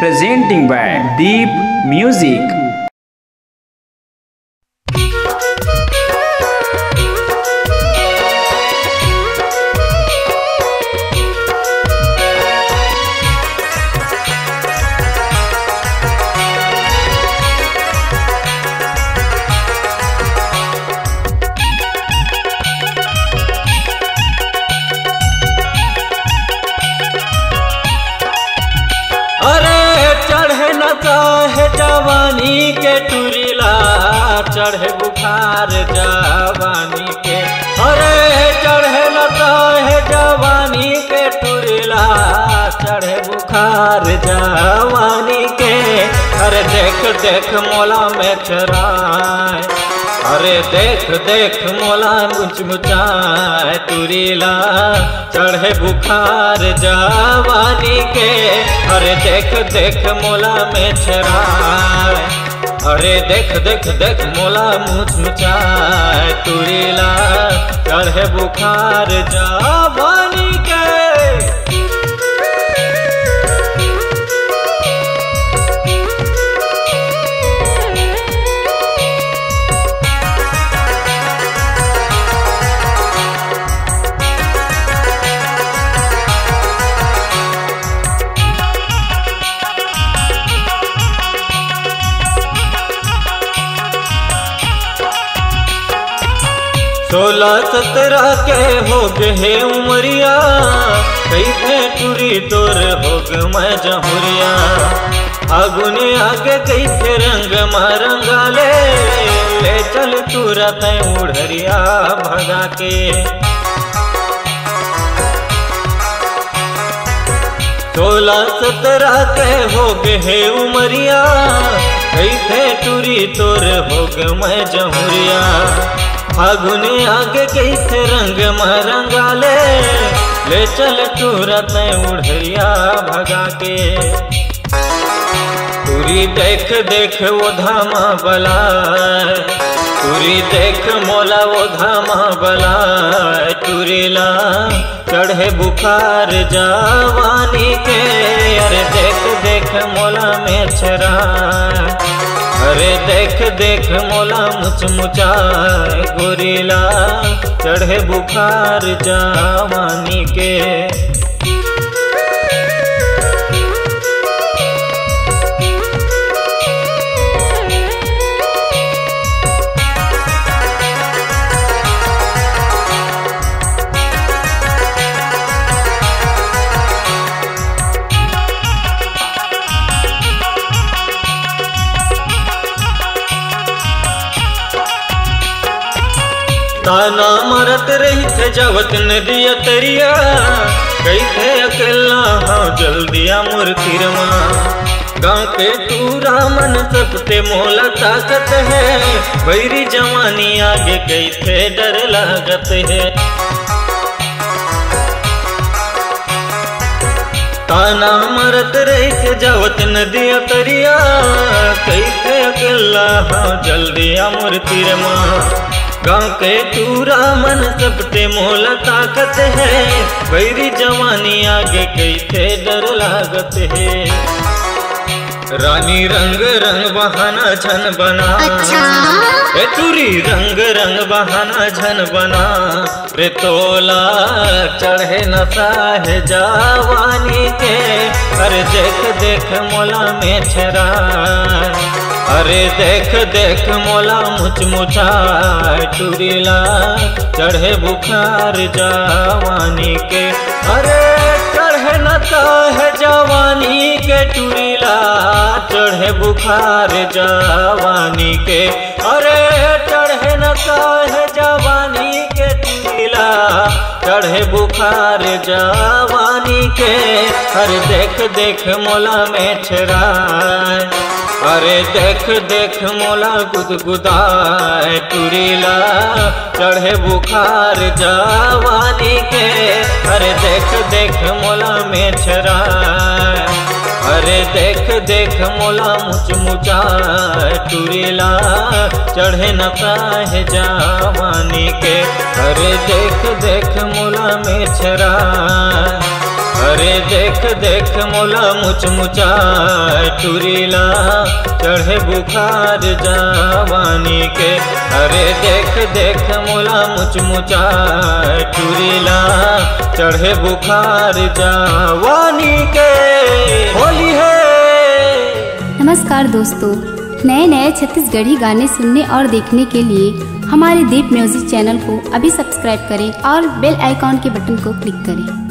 presenting by Deep Music. जवानी के टुरीला चढ़े बुखार जवानी के, अरे चढ़े लता है जवानी के टुरीला चढ़े बुखार जवानी के। अरे देख देख मोला में चराय, अरे देख देख मोला मुचमुचाए टुरीला चढ़े बुखार जवानी के। अरे देख देख मोला में चराय, अरे देख देख देख मोला मुचमुचाए टुरीला चढ़े बुखार जवानी के। सोलह सत्रह के हो गए उमरिया, कैसे टूरी तोर हो ग मैं जहुरिया। आगुने आगे कैसे रंग मारंगा ले चल तूरा तय उड़रिया भगा के। सोलह सत्रह के हो गए उमरिया, कैसे टूरी तोर हो ग मैं जहुरिया। फागुने आगे कैसे रंग मरंगा ले चल तुरंत उड़िया भगा के। तुरी देख देख वो धामा बला, तुरी देख मोला वो धामा बला टुरीला चढ़े बुखार जवानी के। अरे देख देख मोला में छरा, अरे देख देख मोला मुचमुचाए गोरीला चढ़े बुखार जवानी के। ताना मरत रही थे जवत नदिया तरिया, कैसे अकेला हाँ जल्दिया मूर्तिरमा। गाँव के तूरा मन सबते मोला ताकत है, बैरी जवानी आगे कैसे डर लागत है। ताना मरत रही थे जवत नदिया तरिया, कैसे अकेला हाँ जल्दिया मूर्तिरमा। गाँव के तूरा मन सबते मोला ताकत है, बैरी जवानी आगे कैसे डर लागत है। रानी रंग रंग बहाना झन बना, ए तुरी रंग रंग बहाना झन बना। रे तोला चढ़े नशा है जवानी के, अरे देख देख मोला में छरा। अरे देख देख मोला मुचमुचाए टुरीला चढ़े बुखार जवानी के। अरे चढ़े नशा है जवानी के टुरीला चढ़े बुखार जवानी के। अरे चढ़े नशा है जवानी के टुरीला चढ़े बुखार जवानी के। अरे देख देख मोला में छराए, अरे देख देख मोला गुदगुदाए टुरीला चढ़े बुखार जवानी के। अरे देख देख मोला में छराए, अरे देख देख मोला मुचमुचाए टुरीला चढ़े नशा है जवानी के। अरे देख देख मोला में छराए, अरे देख देख मोला मुचमुचाए टुरीला चढ़े बुखार जवानी के। अरे देख देख मोला मुचमुचाए टुरीला चढ़े बुखार जवानी के। होली है। नमस्कार दोस्तों, नए नए छत्तीसगढ़ी गाने सुनने और देखने के लिए हमारे दीप म्यूजिक चैनल को अभी सब्सक्राइब करें और बेल आइकॉन के बटन को क्लिक करें।